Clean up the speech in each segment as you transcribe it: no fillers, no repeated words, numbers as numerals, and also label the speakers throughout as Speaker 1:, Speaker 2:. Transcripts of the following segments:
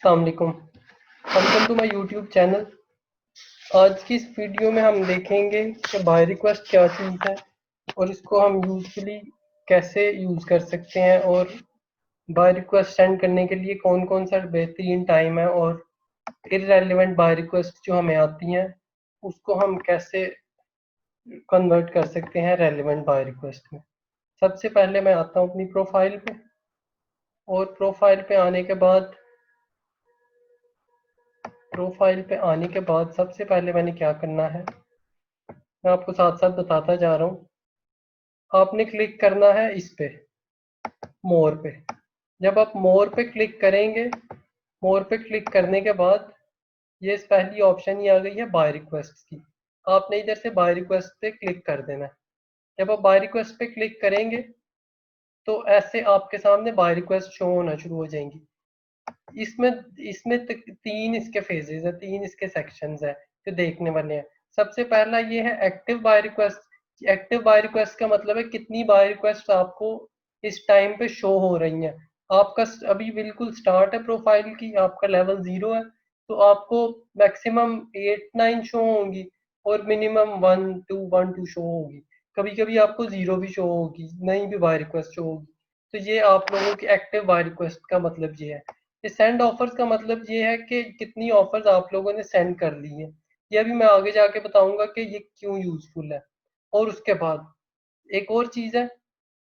Speaker 1: अस्सलाम वालेकुम। Welcome to my YouTube channel. आज की इस वीडियो में हम देखेंगे कि बाय रिक्वेस्ट क्या चीज़ है और इसको हम यूजफुली कैसे यूज़ कर सकते हैं, और बाय रिक्वेस्ट सेंड करने के लिए कौन कौन सा बेहतरीन टाइम है, और इररेलेवेंट बाय रिक्वेस्ट जो हमें आती हैं उसको हम कैसे कन्वर्ट कर सकते हैं रेलेवेंट बाय रिक्वेस्ट में। सबसे पहले मैं आता हूँ अपनी प्रोफाइल पे, और प्रोफाइल पे आने के बाद सबसे पहले मैंने क्या करना है, मैं आपको साथ साथ बताता जा रहा हूँ। आपने क्लिक करना है इस पे, मोर पे। जब आप मोर पे क्लिक करेंगे, मोर पे क्लिक करने के बाद ये पहली ऑप्शन ही आ गई है बाय रिक्वेस्ट की। आपने इधर से बाय रिक्वेस्ट पे क्लिक कर देना है। जब आप बाय रिक्वेस्ट पे क्लिक करेंगे तो ऐसे आपके सामने बाय रिक्वेस्ट शो होना शुरू हो जाएंगी। इसमें इसमें तीन इसके फेजेस है, तीन इसके सेक्शंस है जो देखने वाले हैं। सबसे पहला ये है active buy request. Active buy request का मतलब है कितनी बाय रिक्वेस्ट आपको इस टाइम पे शो हो रही हैं। आपका अभी बिल्कुल स्टार्ट है प्रोफाइल की, आपका लेवल 0 है, तो आपको मैक्सिमम 8-9 शो होंगी और मिनिमम 1-2 शो होगी। कभी कभी आपको 0 भी शो होगी, नहीं भी बाय रिक्वेस्ट शो होगी। तो ये आप लोगों की एक्टिव बाय रिक्वेस्ट का मतलब ये है। ये सेंड ऑफर्स का मतलब ये है कि कितनी ऑफर्स आप लोगों ने सेंड कर ली है। ये भी मैं आगे जाके बताऊंगा कि ये क्यों यूजफुल है। और उसके बाद एक और चीज है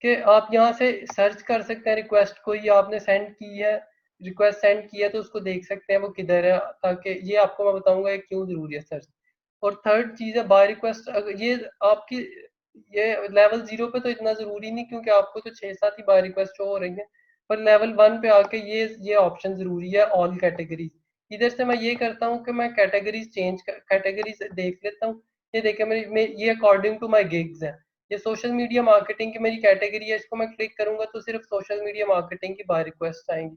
Speaker 1: कि आप यहाँ से सर्च कर सकते हैं रिक्वेस्ट, कोई आपने सेंड की है, रिक्वेस्ट सेंड की है तो उसको देख सकते हैं वो किधर है, ताकि ये आपको मैं बताऊंगा ये क्यों जरूरी है सर्च। और थर्ड चीज है बाय रिक्वेस्ट। ये आपकी ये लेवल 0 पे तो इतना जरूरी नहीं, क्योंकि आपको तो 6-7 ही बाय रिक्वेस्ट शो हो रही है। पर लेवल 1 पे आके ये ऑप्शन जरूरी है, ऑल कैटेगरीज। इधर से मैं ये करता हूँ कि मैं कैटेगरीज देख लेता हूँ। ये देखे ये अकॉर्डिंग टू माई गिग्स है। ये सोशल मीडिया मार्केटिंग की मेरी कैटेगरी है, इसको मैं क्लिक करूंगा तो सिर्फ सोशल मीडिया मार्केटिंग की बाय रिक्वेस्ट आएंगी।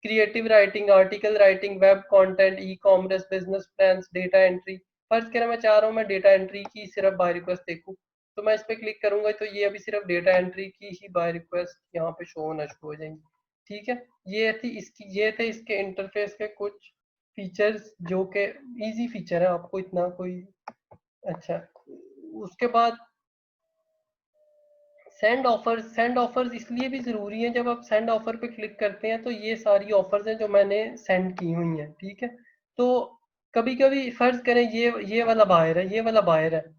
Speaker 1: Creative writing, article writing, web content, e commerce, business plans, data entry. फर्ज करें मैं चाह रहा हूँ मैं डेटा एंट्री की सिर्फ बाय रिक्वेस्ट देखूँ, तो मैं इस पर क्लिक करूंगा तो ये अभी सिर्फ डेटा एंट्री की ही बाय रिक्वेस्ट यहाँ पे शो होना शुरू हो जाएंगी। ठीक है, ये थे इसके इंटरफेस के कुछ फीचर्स जो कि इजी फीचर है, आपको इतना कोई। अच्छा, उसके बाद सेंड ऑफर्स इसलिए भी ज़रूरी है। जब आप सेंड ऑफर पे क्लिक करते हैं तो ये सारी ऑफर्स हैं जो मैंने सेंड की हुई हैं, ठीक है। तो कभी कभी फर्ज करें ये वाला बायर है,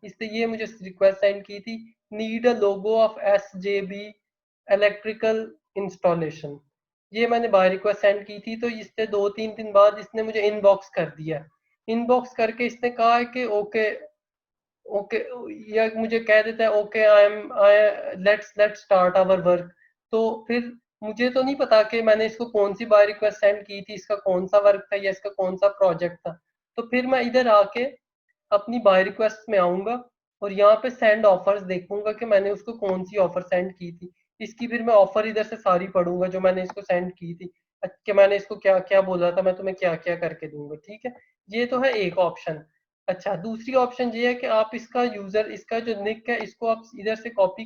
Speaker 1: इसलिए ये मुझे रिक्वेस्ट सेंड की थी, need a logo of SJB electrical installation. ये मैंने बाय रिक्वेस्ट सेंड की थी, तो इससे 2-3 दिन बाद इसने मुझे इनबॉक्स कर दिया। इनबॉक्स करके इसने कहा है कि ओके, ओके, या मुझे कह देता है okay I let's let's start our work. तो फिर मुझे तो नहीं पता कि मैंने इसको कौन सी बाय रिक्वेस्ट सेंड की थी, इसका कौन सा वर्क था या इसका कौन सा प्रोजेक्ट था। तो फिर मैं इधर आके अपनी बाय रिक्वेस्ट में आऊंगा और यहाँ पे सेंड ऑफर्स देखूंगा कि मैंने उसको कौन सी ऑफर सेंड की थी। इसकी फिर मैं ऑफर इधर से सारी पढ़ूंगा जो मैंने इसको सेंड की थी, कि मैंने इसको क्या क्या बोला था, मैं तुम्हें क्या क्या करके दूंगा। ठीक है, ये तो है एक ऑप्शन। अच्छा, दूसरी ऑप्शन ये है कि आप इसका जो निक है इसको आप इधर से कॉपी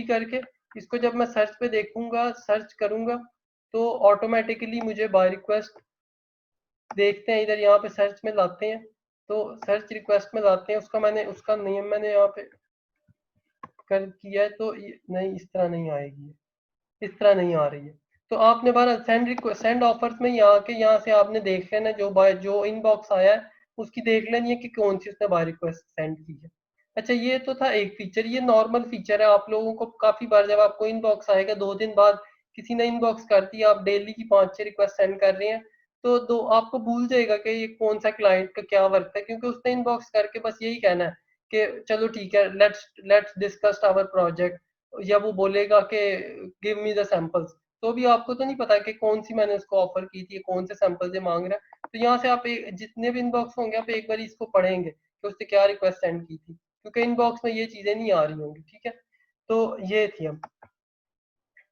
Speaker 1: करके इसको जब मैं सर्च पे देखूंगा, सर्च करूंगा, तो ऑटोमेटिकली मुझे बाय रिक्वेस्ट देखते हैं इधर, यहाँ पे सर्च में लाते हैं, तो सर्च रिक्वेस्ट में लाते हैं उसका नेम मैंने यहाँ पे कर किया है, तो नहीं, इस तरह नहीं आएगी, इस तरह नहीं आ रही है। तो आपने बार सेंड ऑफर्स में यहाँ के यहाँ से आपने देख लेना जो इनबॉक्स आया है उसकी देख लेनी है कि कौन सी उसने बाय रिक्वेस्ट सेंड की है। अच्छा, ये तो था एक फीचर, ये नॉर्मल फीचर है। आप लोगों को काफी बार जब आपको इनबॉक्स आएगा 2 दिन बाद, किसी ने इनबॉक्स कर दिया, आप डेली की 5-6 रिक्वेस्ट सेंड कर रहे हैं, तो दो आपको भूल जाएगा कि ये कौन सा क्लाइंट का क्या वर्क है, क्योंकि उसने इनबॉक्स करके बस यही कहना है कि चलो ठीक है, let's let's discuss our project, या वो बोलेगा कि गिव मी द सैंपल्स। तो भी आपको तो नहीं पता कि कौन सी मैंने उसको ऑफर की थी, कौन से सैंपल से मांग रहा है। तो यहाँ से आप जितने भी इनबॉक्स होंगे आप एक बार इसको पढ़ेंगे कि उसने क्या रिक्वेस्ट सेंड की थी, क्योंकि इनबॉक्स में ये चीजें नहीं आ रही होंगी। ठीक है, तो ये थी हम।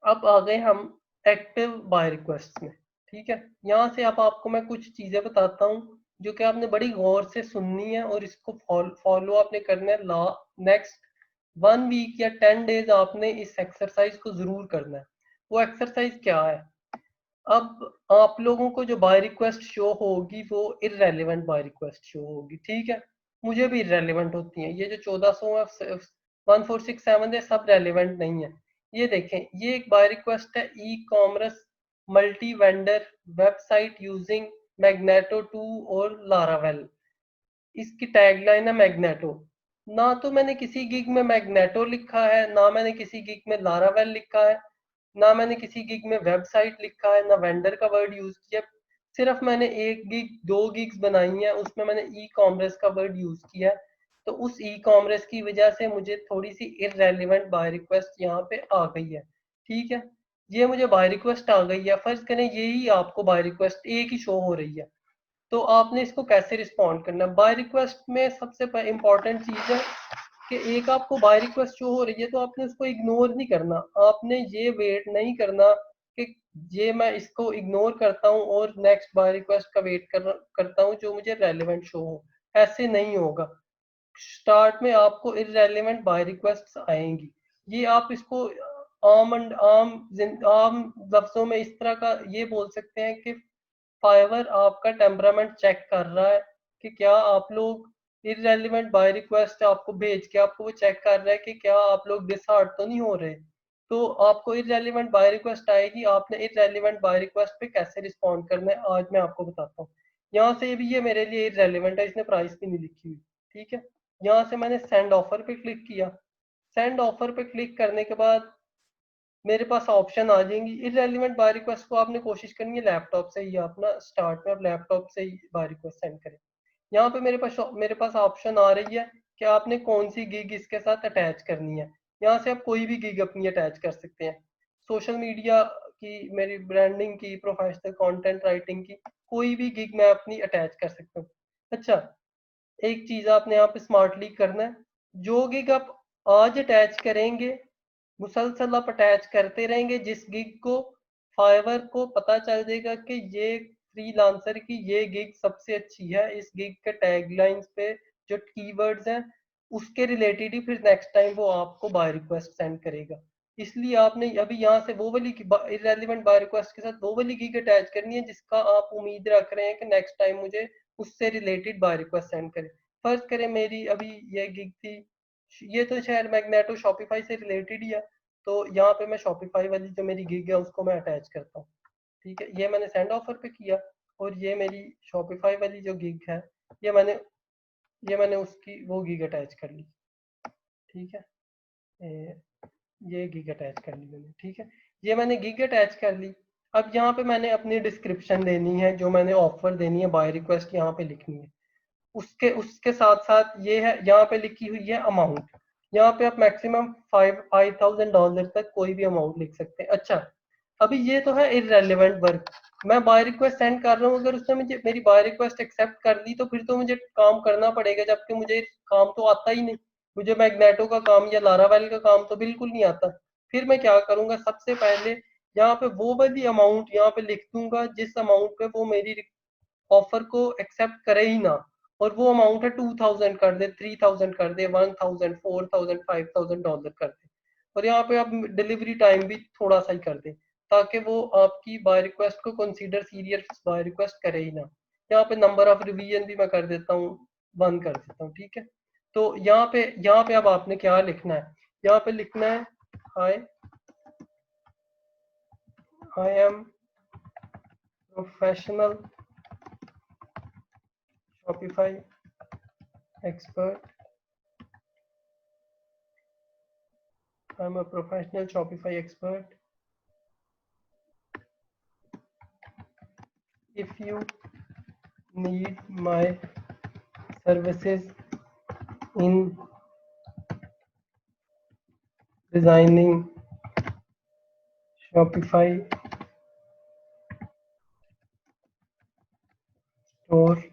Speaker 1: अब आ गए हम एक्टिव बाय रिक्वेस्ट में। ठीक है, यहाँ से अब आपको मैं कुछ चीजें बताता हूँ जो कि आपने बड़ी गौर से सुननी है, और इसको फॉलो आपने करना है। नेक्स्ट 1 वीक या 10 डेज आपने इस एक्सरसाइज को जरूर करना है। वो एक्सरसाइज क्या है, अब आप लोगों को जो बाय रिक्वेस्ट शो होगी वो इररेलेवेंट बाय रिक्वेस्ट शो होगी, ठीक है। मुझे भी इररेलेवेंट होती है, ये जो 1400 है 1467 है सब रेलेवेंट नहीं है। ये देखें, ये एक बाय रिक्वेस्ट है, e commerce multi vendor website using magneto 2 और लारावेल। इसकी टैगलाइन है मैग्नेटो। ना तो मैंने किसी गिग में मैग्नेटो लिखा है, ना मैंने किसी गिग में लारावेल लिखा है, ना मैंने किसी गिग में वेबसाइट लिखा है, ना वेंडर का वर्ड यूज किया। सिर्फ मैंने एक गिग, दो गिग्स बनाई हैं, उसमें मैंने ई कॉमर्स का वर्ड यूज किया है। तो उस ई कॉमर्स की वजह से मुझे थोड़ी सी इररेलेवेंट बाय रिक्वेस्ट यहाँ पे आ गई है, ठीक है। ये मुझे बाय रिक्वेस्ट आ गई है, फर्ज करें यही आपको बाय रिक्वेस्ट एक ही शो हो रही है, तो आपने इसको कैसे रिस्पॉन्ड करना है। बाय रिक्वेस्ट में सबसे इंपॉर्टेंट चीज है कि एक आपको बाय रिक्वेस्ट शो हो रही है तो आपने उसको इग्नोर नहीं करना, आपने ये वेट नहीं करना कि ये मैं इसको इग्नोर करता हूँ और नेक्स्ट बाय रिक्वेस्ट का वेट करता हूँ जो मुझे रेलेवेंट शो हो। ऐसे नहीं होगा। स्टार्ट में आपको इररेलेवेंट बाय रिक्वेस्ट आएंगी। ये आप इसको आम लफ्जों में इस तरह का ये बोल सकते हैं कि फाइवर आपका टेम्परामेंट चेक कर रहा है कि क्या आप लोग इररेलेवेंट बाय रिक्वेस्ट आपको भेज के आपको वो चेक कर रहा है कि क्या आप लोग डिसहार्ट तो नहीं हो रहे। तो आपको इररेलेवेंट बाय रिक्वेस्ट आएगी, आपने इररेलेवेंट बाय रिक्वेस्ट पे कैसे रिस्पॉन्ड करना है आज मैं आपको बताता हूँ। यहाँ से भी ये मेरे लिए इररेलेवेंट है, इसने प्राइस भी नहीं लिखी हुई, ठीक है। यहाँ से मैंने सेंड ऑफर पे क्लिक किया। सेंड ऑफर पे क्लिक करने के बाद मेरे पास ऑप्शन आ जाएंगी। इररेलेवेंट बाय रिक्वेस्ट को आपने कोशिश करनी है लैपटॉप से ही, अपना स्टार्ट में आप लैपटॉप से ही बाय रिक्वेस्ट सेंड करें। यहाँ पे मेरे पास ऑप्शन आ रही है कि आपने कौन सी गिग इसके साथ अटैच करनी है। यहाँ से आप कोई भी गिग अपनी अटैच कर सकते हैं, सोशल मीडिया की, मेरी ब्रांडिंग की, प्रोफेशनल कंटेंट राइटिंग की, कोई भी गिग मैं अपनी अटैच कर सकता हूँ। अच्छा, एक चीज आपने यहाँ पे स्मार्टली करना है, जो गिग आप आज अटैच करेंगे मुसलसल आप अटैच करते रहेंगे। जिस गिग को फाइवर को पता चल जाएगा कि ये फ्रीलांसर की ये गिग सबसे अच्छी है, इस गिग के टैगलाइंस पे जो कीवर्ड्स हैं उसके रिलेटेड ही फिर नेक्स्ट टाइम वो आपको बाय रिक्वेस्ट सेंड करेगा। इसलिए आपने अभी यहाँ से वो वाली इररेलेवेंट बाय रिक्वेस्ट के साथ वो वाली गिग अटैच करनी है जिसका आप उम्मीद रख रहे हैं कि नेक्स्ट टाइम मुझे उससे रिलेटेड बाय रिक्वेस्ट सेंड करे। फर्ज करें मेरी अभी ये गिग थी, ये तो शायद मैग्नेटो शॉपिफाई से रिलेटेड ही है, तो यहाँ पे मैं शॉपिफाई वाली जो मेरी गिग है उसको मैं अटैच करता हूँ, ठीक है। ये मैंने सेंड ऑफर पे किया और ये मेरी शॉपिफाई वाली जो गिग है ये मैंने उसकी वो गिग अटैच कर ली, ठीक है। ये गिग अटैच कर ली मैंने, ठीक है। ये मैंने गिग अटैच कर ली। अब यहाँ पे मैंने अपनी डिस्क्रिप्शन देनी है, जो मैंने ऑफर देनी है, बाय रिक्वेस्ट यहाँ पे लिखनी है। उसके उसके साथ साथ ये है, यहाँ पे लिखी हुई है अमाउंट। यहाँ पे आप मैक्सिमम $5,000 तक कोई भी अमाउंट लिख सकते हैं। अच्छा, अभी ये तो है इररेलेवेंट वर्क, मैं बाय रिक्वेस्ट सेंड कर रहा हूँ, अगर उसने मुझे मेरी बाय रिक्वेस्ट एक्सेप्ट कर ली तो फिर तो मुझे काम करना पड़ेगा, जबकि मुझे काम तो आता ही नहीं। मुझे मैग्नेटो का काम या लारावेल का काम तो बिल्कुल नहीं आता। फिर मैं क्या करूंगा, सबसे पहले यहाँ पे वो वाली अमाउंट यहाँ पे लिख दूंगा जिस अमाउंट पे वो मेरी ऑफर को एक्सेप्ट करे ही ना। और वो अमाउंट है 2000 कर दे, 3000 कर दे, 1000, 4000, $5,000 कर दे। और यहाँ पे आप डिलीवरी टाइम भी थोड़ा सा ही कर दे, ताकि वो आपकी बाय रिक्वेस्ट को कंसीडर सीरियस बाय रिक्वेस्ट करे ही ना। यहाँ पे नंबर ऑफ रिवीजन भी मैं कर देता हूँ, 1 कर देता हूँ, ठीक है। तो यहाँ पे अब आपने क्या लिखना है, यहाँ पे लिखना है hi, I am professional Shopify expert. I'm a professional Shopify expert. If you need my services in designing Shopify store,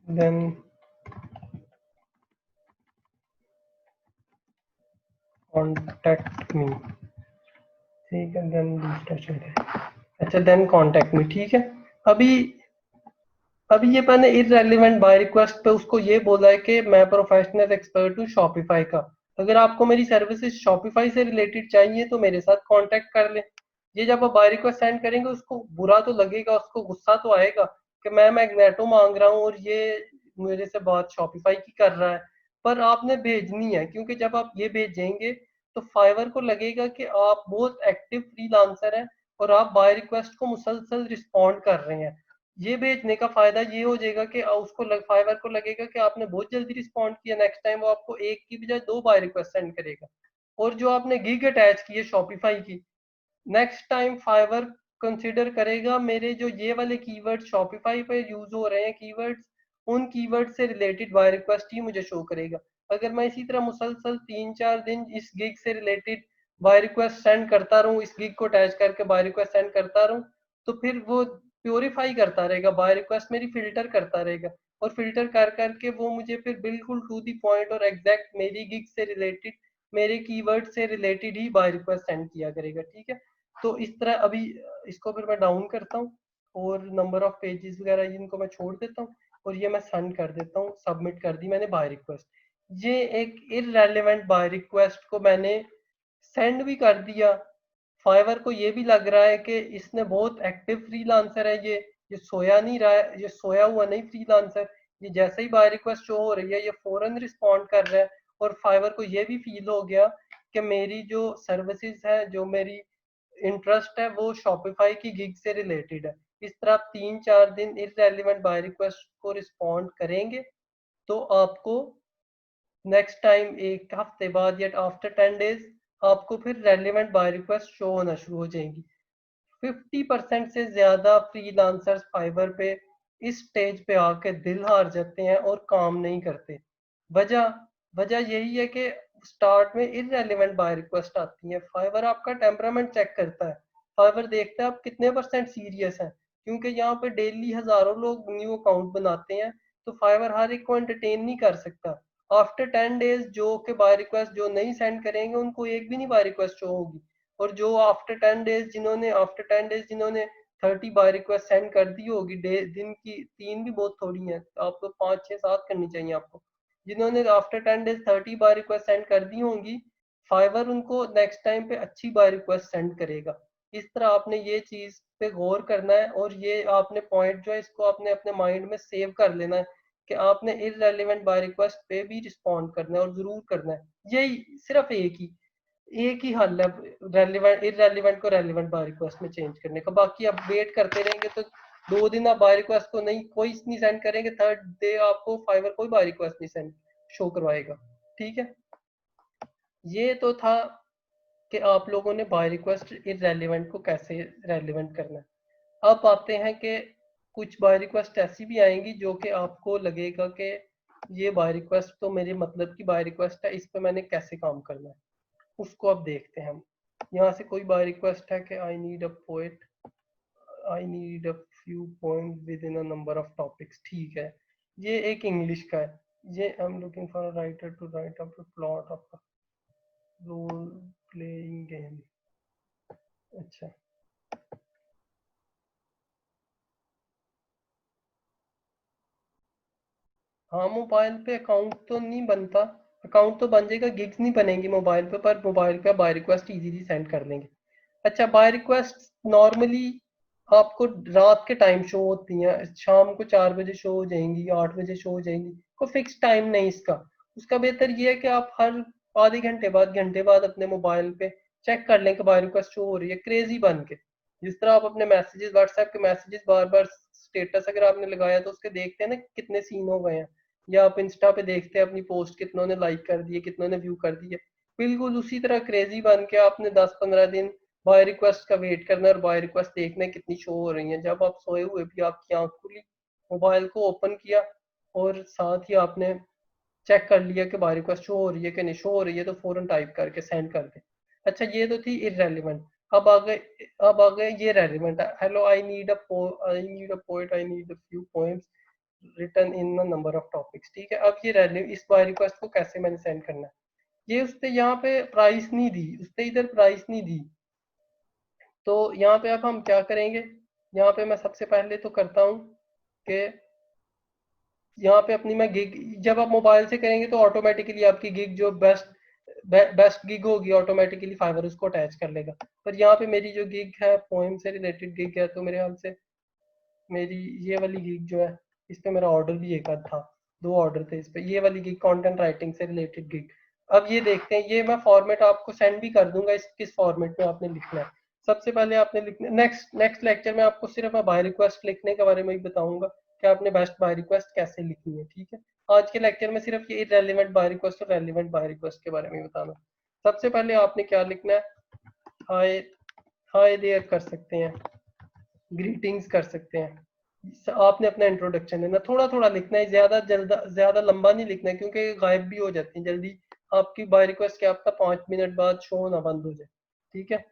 Speaker 1: then contact me. ठीक है, देन दूसरा चल रहा है। अच्छा, देन कॉन्टेक्ट मी, ठीक है। अभी अभी ये मैंने इररेलेवेंट बाय रिक्वेस्ट पे उसको ये बोला है कि मैं प्रोफेशनल एक्सपर्ट हूँ शॉपिफाई का। अगर आपको मेरी सर्विसेज शॉपिफाई से रिलेटेड चाहिए तो मेरे साथ कांटेक्ट कर लें। ये जब आप बाय रिक्वेस्ट सेंड करेंगे उसको बुरा तो लगेगा, उसको गुस्सा तो आएगा कि मैं मैग्नेटो मांग रहा हूँ और ये मेरे से बात शॉपिफाई की कर रहा है। पर आपने भेजनी है, क्योंकि जब आप ये भेजेंगे तो फाइवर को लगेगा कि आप बहुत एक्टिव फ्रीलांसर हैं और आप बाय रिक्वेस्ट को मुसलसल रिस्पॉन्ड कर रहे हैं। ये भेजने का फायदा ये हो जाएगा कि उसको फाइवर को लगेगा कि आपने बहुत जल्दी रिस्पॉन्ड किया, नेक्स्ट टाइम वो आपको एक की बजाय दो बाय रिक्वेस्ट सेंड करेगा। और जो आपने गिग अटैच की है शॉपिफाई की, नेक्स्ट टाइम फाइवर कंसिडर करेगा मेरे जो ये वाले कीवर्ड शॉपिफाई पे यूज हो रहे हैं कीवर्ड्स, उन कीवर्ड से रिलेटेड बाय रिक्वेस्ट ही मुझे शो करेगा। अगर मैं इसी तरह मुसलसल 3-4 दिन इस गिग से रिलेटेड बाय रिक्वेस्ट सेंड करता रहूं, इस गिग को अटैच करके बाय रिक्वेस्ट सेंड करता रहूं, तो फिर वो प्योरीफाई करता रहेगा, बाय रिक्वेस्ट मेरी फिल्टर करता रहेगा। और फिल्टर कर करके वो मुझे फिर बिल्कुल टू दी पॉइंट और एग्जैक्ट मेरी गिग से रिलेटेड, मेरे कीवर्ड से रिलेटेड ही बाय रिक्वेस्ट सेंड किया करेगा। ठीक है, तो इस तरह अभी इसको फिर मैं डाउन करता हूँ और नंबर ऑफ पेजेस वगैरह इनको मैं छोड़ देता हूँ और ये मैं सेंड कर देता हूँ। सबमिट कर दी मैंने बाय रिक्वेस्ट। ये एक इररेलेवेंट बाय रिक्वेस्ट को मैंने सेंड भी कर दिया। फाइवर को ये भी लग रहा है कि इसने बहुत एक्टिव फ्रीलांसर है, ये सोया नहीं रहा है, ये सोया हुआ नहीं फ्रीलांसर। ये जैसे ही बाय रिक्वेस्ट शो हो रही है ये फौरन रिस्पॉन्ड कर रहा है। और फाइवर को ये भी फील हो गया कि मेरी जो सर्विसेज है, जो मेरी इंटरेस्ट है, वो शॉपिफाई की गिग से रिलेटेड है। इस तरह आप 3-4 दिन इररेलेवेंट बाय रिक्वेस्ट को रिस्पॉन्ड करेंगे तो आपको नेक्स्ट टाइम एक हफ्ते बाद या आफ्टर 10 डेज आपको फिर रेलिवेंट बाय रिक्वेस्ट शो होना शुरू हो जाएंगी। 50% से ज्यादा फ्रीलांसर्स फाइबर पे इस स्टेज पे आके दिल हार जाते हैं और काम नहीं करते। वजह वजह यही है कि स्टार्ट में इररेलेवेंट बाय रिक्वेस्ट आती है। फाइवर आपका टेम्परामेंट चेक करता है, फाइवर देखता है आप कितने परसेंट सीरियस हैं, क्योंकि यहाँ पे डेली हजारों लोग न्यू अकाउंट बनाते हैं, तो फाइवर हर एक को एंटरटेन नहीं कर सकता। आफ्टर 10 डेज जो के बाय रिक्वेस्ट जो नहीं सेंड करेंगे उनको एक भी नहीं बाय रिक्वेस्ट शो होगी। और जो आफ्टर 10 डेज जिन्होंने 30 बाय रिक्वेस्ट सेंड कर दी होगी, दिन की 3 भी बहुत थोड़ी है, आपको 5-6-7 करनी चाहिए आपको। जिन्होंने after 10 days 30 buy request send कर दी होंगी, फाइवर उनको नेक्स्ट टाइम पे अच्छी बाय रिक्वेस्ट सेंड करेगा। इस तरह आपने ये चीज पे गौर करना है और ये आपने पॉइंट जो है इसको आपने अपने माइंड में सेव कर लेना है कि आपने इररेलेवेंट बाय रिक्वेस्ट पे भी रिस्पॉन्ड करना है और जरूर करना है। यही सिर्फ एक ही हल है रेलिवेंट इररेलेवेंट को रेलिवेंट बाय रिक्वेस्ट में चेंज करने का। बाकी आप वेट करते रहेंगे तो 2 दिन आप बाय रिक्वेस्ट को नहीं कोई नहीं सेंड करेंगे, थर्ड डे आपको फाइवर कोई बाय रिक्वेस्ट नहीं सेंड शो करवाएगा। ठीक है, ये तो था कि आप लोगों ने बाय रिक्वेस्ट इररेलेवेंट को कैसे रेलिवेंट करना है। अब आते हैं कि कुछ बाय रिक्वेस्ट ऐसी भी आएंगी जो कि आपको लगेगा कि ये बाय रिक्वेस्ट तो मेरे मतलब की बाय रिक्वेस्ट है, इस पे मैंने कैसे काम करना है, उसको अब देखते हैं हम। यहाँ से कोई बाय रिक्वेस्ट है कि I need a few point within a number of topics. ठीक है, ये एक इंग्लिश का है। ये I am looking for a writer to write up a plot of a role playing game. अच्छा, हाँ मोबाइल पे अकाउंट तो नहीं बनता, अकाउंट तो बन जाएगा, गिग्स नहीं बनेंगी मोबाइल पे, पर मोबाइल पे बाय रिक्वेस्ट इजीली सेंड कर देंगे। अच्छा, बाय रिक्वेस्ट नॉर्मली आपको रात के टाइम शो होती हैं, शाम को 4 बजे शो हो जाएंगी, 8 बजे शो हो जाएंगी, कोई फिक्स टाइम नहीं इसका। उसका बेहतर ये है कि आप हर आधे घंटे बाद अपने मोबाइल पे चेक कर लें कि बाय रिक्वेस्ट शो हो रही है, क्रेजी बन के। जिस तरह आप अपने मैसेजेस व्हाट्सएप के मैसेजेस बार बार स्टेटस अगर आपने लगाया तो उसके देखते हैं ना कितने सीन हो गए हैं, या आप इंस्टा पे देखते हैं अपनी पोस्ट कितनों ने लाइक कर दिए, कितनों ने व्यू कर दिए। बिल्कुल उसी तरह क्रेजी बन के आपने 10-15 दिन बाय रिक्वेस्ट का वेट करना है और बाय रिक्वेस्ट देखना है कितनी शो हो रही है। जब आप सोए हुए भी आपकी आंख खुली, मोबाइल को ओपन किया और साथ ही आपने चेक कर लिया कि बाय रिक्वेस्ट शो हो रही है कि नहीं, शो हो रही है तो फौरन टाइप करके सेंड कर दे। अच्छा, ये तो थी इररेलेवेंट। अब आ गए ये रेलिवेंट है। Hello, I need a poet, I need a few poems written in a number of topics. ठीक है, अब ये इस बाय रिक्वेस्ट को कैसे मैंने सेंड करना है, ये उसने यहाँ पे प्राइस नहीं दी, उसने इधर प्राइस नहीं दी। तो यहाँ पे अब हम क्या करेंगे, यहाँ पे मैं सबसे पहले तो करता हूँ कि यहाँ पे अपनी मैं गिग, जब आप मोबाइल से करेंगे तो ऑटोमेटिकली आपकी गिग जो बेस्ट बेस्ट गिग होगी ऑटोमेटिकली फाइवर उसको अटैच कर लेगा। पर यहाँ पे मेरी जो गिग है पोएम से रिलेटेड गिग है, तो मेरे ख्याल से मेरी ये वाली गिग जो है, इस पे मेरा ऑर्डर भी एक आध था, 2 ऑर्डर थे इस पे। ये वाली गिग कंटेंट राइटिंग से रिलेटेड गिग। अब ये देखते हैं, ये मैं फॉर्मेट आपको सेंड भी कर दूंगा, इस किस फॉर्मेट में आपने लिखना है। सबसे पहले आपने लिखना, नेक्स्ट नेक्स्ट लेक्चर में आपको सिर्फ बाय रिक्वेस्ट लिखने के बारे में ही बताऊंगा कि आपने बेस्ट बाय रिक्वेस्ट कैसे लिखनी है, ठीक है। आज के लेक्चर में सिर्फ ये इररेलेवेंट बाय रिक्वेस्ट और रेलेवेंट बाय रिक्वेस्ट के बारे में ही बताना। सबसे पहले आपने क्या लिखना है, हाय, हाय देयर कर सकते हैं, ग्रीटिंग्स कर सकते हैं। आपने अपना इंट्रोडक्शन देना, थोड़ा थोड़ा लिखना है, ज्यादा लंबा नहीं लिखना है, क्योंकि गायब भी हो जाती है जल्दी। आपकी बाय रिक्वेस्ट क्या आपका 5 मिनट बाद शो होना बंद हो जाए, ठीक है।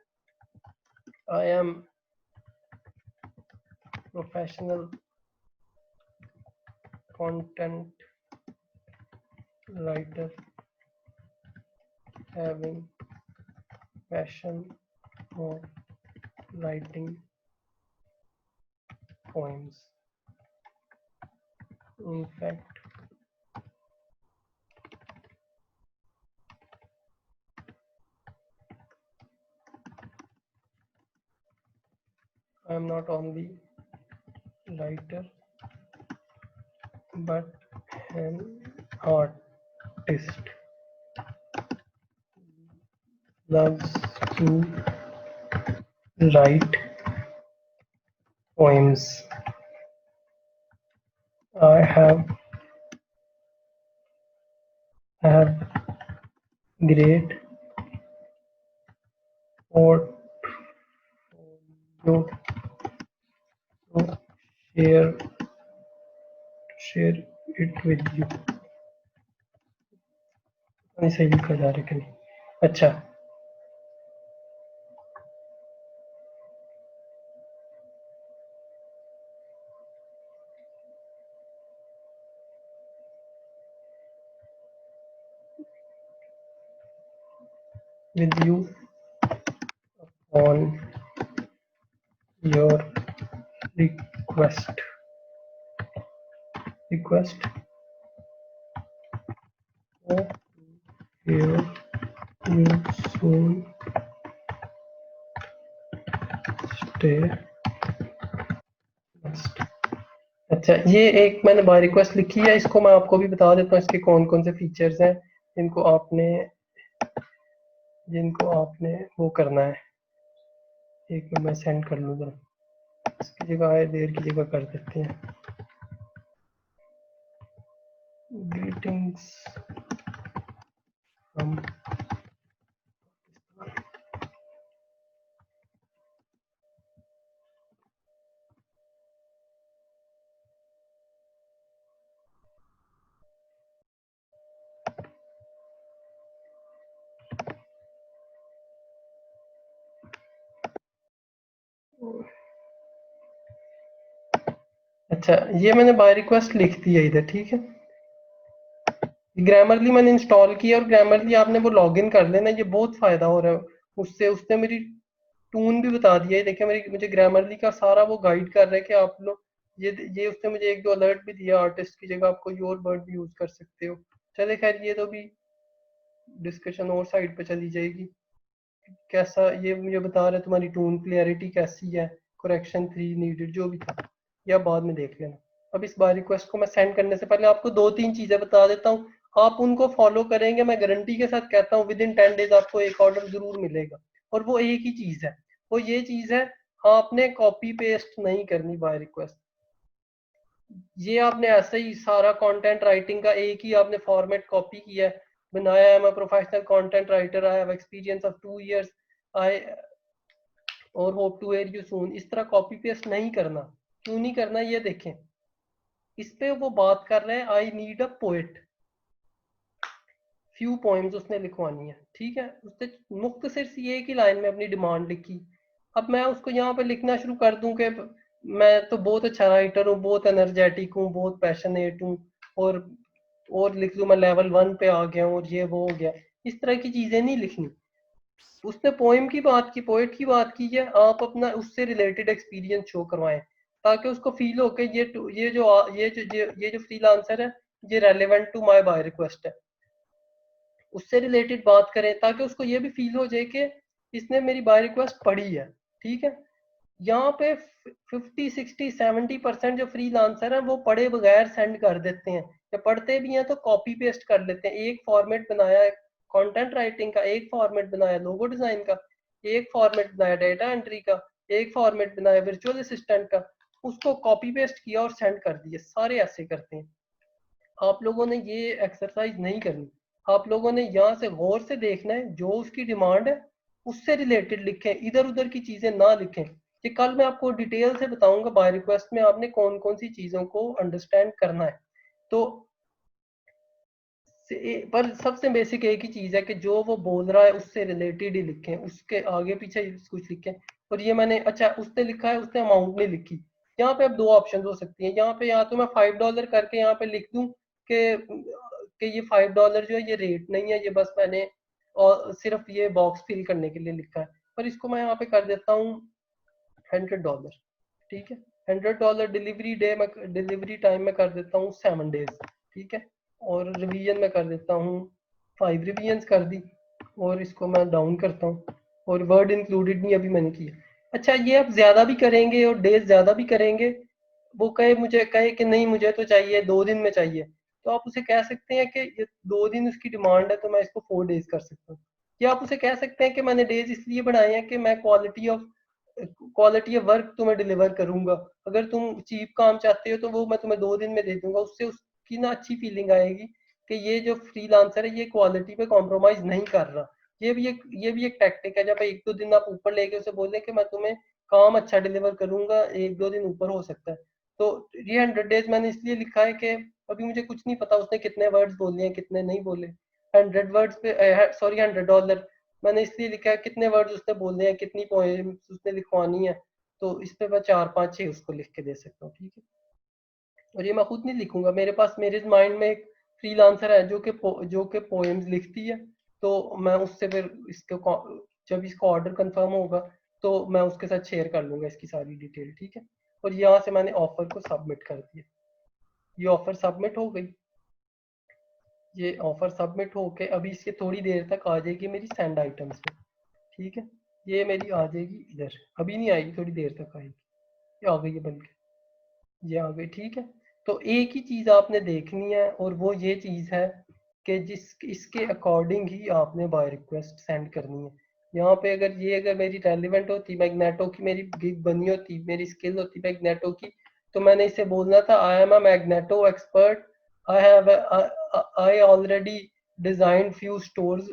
Speaker 1: आई am professional content writer having passion for writing poems. In fact, I am not only writer but an artist. Loves to write poems. I have great portfolio to share it with you. सही लिखा जा रहा है कि नहीं? अच्छा, with you on your request. Hope to hear you soon. Stay blessed. अच्छा, ये एक मैंने बाय रिक्वेस्ट लिखी है, इसको मैं आपको भी बता देता हूँ इसके कौन कौन से फीचर्स हैं जिनको आपने वो करना है। एक मिनट मैं सेंड कर लूँ जरा, इसकी जगह है देर की जगह कर देते हैं। ग्रीटिंग्स फ्रॉम, अच्छा ये मैंने बाय रिक्वेस्ट लिख दिया इधर, ठीक है। ग्रामरली मैंने इंस्टॉल किया और ग्रामरली आपने वो लॉगिन कर लेना, ये बहुत फायदा हो रहा है उससे। उसने मेरी टून भी बता दिया है, देखिए मेरी मुझे ग्रामरली का सारा वो गाइड कर रहा है कि आप लोग ये उसने मुझे 1-2 अलर्ट भी दिया, आर्टिस्ट की जगह आप कोई और वर्ड भी यूज कर सकते हो। चले खैर, ये तो भी डिस्कशन और साइड पे चली जाएगी। कैसा ये मुझे बता रहे तुम्हारी टून क्लियरिटी कैसी है, करेक्शन 3 नीडेड जो भी था, या बाद में देख लेना। अब इस बार रिक्वेस्ट को मैं सेंड करने से पहले आपको 2-3 चीजें बता देता हूँ, आप उनको फॉलो करेंगे, मैं गारंटी के साथ कहता हूँ विद इन 10 डेज आपको एक ऑर्डर जरूर मिलेगा। और वो एक ही चीज है, वो ये चीज है, आपने कॉपी पेस्ट नहीं करनी बाय रिक्वेस्ट। ये आपने ऐसे ही सारा कंटेंट राइटिंग का एक ही आपने फॉर्मेट कॉपी किया है, बनाया है, मैं professional content writer, I have experience of 2 years, I और hope to hear you soon, इस तरह कॉपी पेस्ट नहीं करना। क्यों नहीं करना, ये देखें, इस पे वो बात कर रहे हैं आई need a poet, few poems उसने लिखवानी है, ठीक है। उसने मुख्तसर सी एक ही लाइन में अपनी डिमांड लिखी। अब मैं उसको यहाँ पे लिखना शुरू कर दूं कि मैं तो बहुत अच्छा राइटर हूँ, बहुत एनर्जेटिक हूँ, बहुत पैशनेट हूँ, और लिख दूं मैं लेवल 1 पे आ गया हूँ और ये वो हो गया, इस तरह की चीजें नहीं लिखनी। उसने पोएम की बात की, पोएट की बात की है, आप अपना उससे रिलेटेड एक्सपीरियंस शो करवाएं, ताकि उसको फील हो कि ये जो फ्रीलांसर है, ये relevant to my buy request है। उससे रिलेटेड बात करें, ताकि उसको ये भी फील हो जाए कि इसने मेरी बाय रिक्वेस्ट पढ़ी है। ठीक है, यहाँ पे 50, 60, 70% जो फ्रीलांसर हैं वो पढ़े बगैर सेंड कर देते हैं, या पढ़ते भी हैं तो कॉपी पेस्ट कर लेते हैं। एक फॉर्मेट बनाया है कंटेंट राइटिंग का, एक फॉर्मेट बनाया लोगो डिजाइन का, एक फॉर्मेट बनाया डेटा एंट्री का, एक फॉर्मेट बनाया वर्चुअल असिस्टेंट का, उसको कॉपी पेस्ट किया और सेंड कर दिया। सारे ऐसे करते हैं। आप लोगों ने ये एक्सरसाइज नहीं करनी। आप लोगों ने यहाँ से गौर से देखना है, जो उसकी डिमांड है उससे रिलेटेड लिखें, इधर उधर की चीजें ना लिखें। ये कल मैं आपको डिटेल से बताऊंगा बाय रिक्वेस्ट में आपने कौन कौन सी चीजों को अंडरस्टैंड करना है। तो पर सबसे बेसिक एक ही चीज है कि जो वो बोल रहा है उससे रिलेटेड ही लिखें, उसके आगे पीछे कुछ लिखें। और ये मैंने, अच्छा उसने लिखा है, उसने अमाउंट नहीं लिखी। यहाँ पे अब दो ऑप्शन हो सकती हैं। यहाँ पे या तो मैं $5 करके यहाँ पे लिख दूं कि ये $5 जो है ये रेट नहीं है, ये बस मैंने और सिर्फ ये बॉक्स फिल करने के लिए लिखा है। पर इसको मैं यहाँ पे कर देता हूँ $100। ठीक है, $100 डिलीवरी डे में, डिलीवरी टाइम में कर देता हूँ 7 days। ठीक है, और रिवीजन में कर देता हूँ 5 रिवीजन कर दी, और इसको मैं डाउन करता हूँ, और वर्ड इंक्लूडेड नहीं अभी मैंने किया। अच्छा, ये आप ज्यादा भी करेंगे और डेज ज्यादा भी करेंगे, वो कहे कि नहीं मुझे तो चाहिए 2 दिन में चाहिए, तो आप उसे कह सकते हैं कि ये 2 दिन उसकी डिमांड है तो मैं इसको 4 days कर सकता हूँ। या आप उसे कह सकते हैं कि मैंने डेज इसलिए बढ़ाए हैं कि मैं क्वालिटी ऑफ वर्क तुम्हें डिलीवर करूंगा। अगर तुम चीप काम चाहते हो तो वो मैं तुम्हें 2 दिन में दे दूंगा। उससे उसकी ना अच्छी फीलिंग आएगी कि ये जो फ्रीलांसर है ये क्वालिटी पे कॉम्प्रोमाइज नहीं कर रहा। ये भी एक टैक्टिक है, जब 1-2 दिन आप ऊपर लेके उसे बोलें कि मैं तुम्हें काम अच्छा डिलीवर करूंगा, 1-2 दिन ऊपर हो सकता है। तो ये 100 days मैंने इसलिए लिखा है कि अभी मुझे कुछ नहीं पता उसने कितने वर्ड्स बोले हैं कितने नहीं बोले। 100 वर्ड्स पे, सॉरी $100 मैंने इसलिए लिखा है कितने वर्ड्स उसने बोलने हैं, कितनी पोएम्स उसने लिखवानी है। तो इस पे मैं 4-5-6 उसको लिख के दे सकता हूँ। ठीक है, और ये मैं खुद नहीं लिखूंगा, मेरे पास मेरे माइंड में एक फ्रीलांसर है जो कि पोएम्स लिखती है। तो मैं उससे फिर इसको, जब इसका ऑर्डर कंफर्म होगा तो मैं उसके साथ शेयर कर लूंगा इसकी सारी डिटेल। ठीक है, और यहाँ से मैंने ऑफर को सबमिट कर दिया। ये ऑफर सबमिट हो गई। ये ऑफर सबमिट होके अभी इसके थोड़ी देर तक आ जाएगी मेरी सेंड आइटम्स में। ठीक है, ये मेरी आ जाएगी इधर, अभी नहीं आएगी, थोड़ी देर तक आएगी। ये आ गई है बन के, ये आ गई। ठीक है, तो एक ही चीज आपने देखनी है, और वो ये चीज है कि जिस इसके अकॉर्डिंग ही आपने बाय रिक्वेस्ट सेंड करनी है। यहाँ पे अगर मेरी रेलिवेंट होती, मैग्नेटो की मेरी गिग बनी होती, मेरी स्किल होती मैग्नेटो की, तो मैंने इसे बोलना था I am a magneto expert, I already design few stores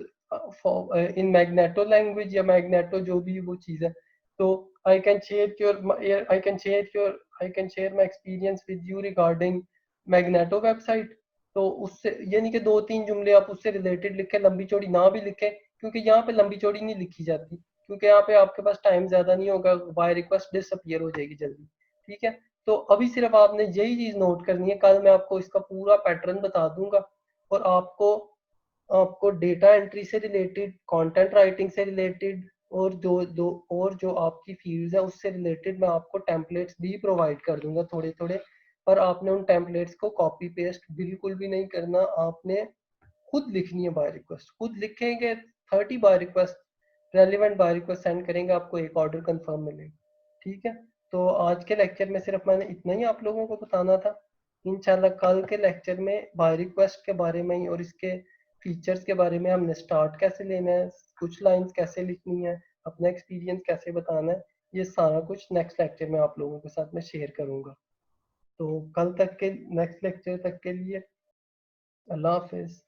Speaker 1: in magneto language, या मैग्नेटो जो भी वो चीज है। तो I can share your I can share your I can share my experience with you regarding magneto website. तो उससे ये नहीं कि 2-3 जुमले आप उससे रिलेटेड लिखें, लंबी चौड़ी ना भी लिखें, क्योंकि यहाँ पे लंबी चौड़ी नहीं लिखी जाती, क्योंकि यहाँ पे आपके पास टाइम ज्यादा नहीं होगा, बाय रिक्वेस्ट डिसअपीयर हो जाएगी जल्दी। ठीक है, तो अभी सिर्फ आपने यही चीज नोट करनी है, कल मैं आपको इसका पूरा पैटर्न बता दूंगा, और आपको आपको डेटा एंट्री से रिलेटेड, कंटेंट राइटिंग से रिलेटेड, और जो आपकी फील्ड्स है उससे रिलेटेड मैं आपको टेम्पलेट्स भी प्रोवाइड कर दूंगा थोड़े थोड़े। पर आपने उन टेम्पलेट्स को कॉपी पेस्ट बिल्कुल भी नहीं करना, आपने खुद लिखनी है बाय रिक्वेस्ट। खुद लिखेंगे 30 buy request, relevant buy request send करेंगे, आपको एक ऑर्डर कंफर्म मिलेगा। ठीक है, तो आज के लेक्चर में सिर्फ मैंने इतना ही आप लोगों को बताना था। इंशाल्लाह कल के लेक्चर में बाय रिक्वेस्ट के बारे में ही, और इसके फीचर्स के बारे में, हमने स्टार्ट कैसे लेना है, कुछ लाइंस कैसे लिखनी है, अपना एक्सपीरियंस कैसे बताना है, ये सारा कुछ नेक्स्ट लेक्चर में आप लोगों के साथ में शेयर करूंगा। तो कल तक के नेक्स्ट लेक्चर तक के लिए अल्लाह हाफिज।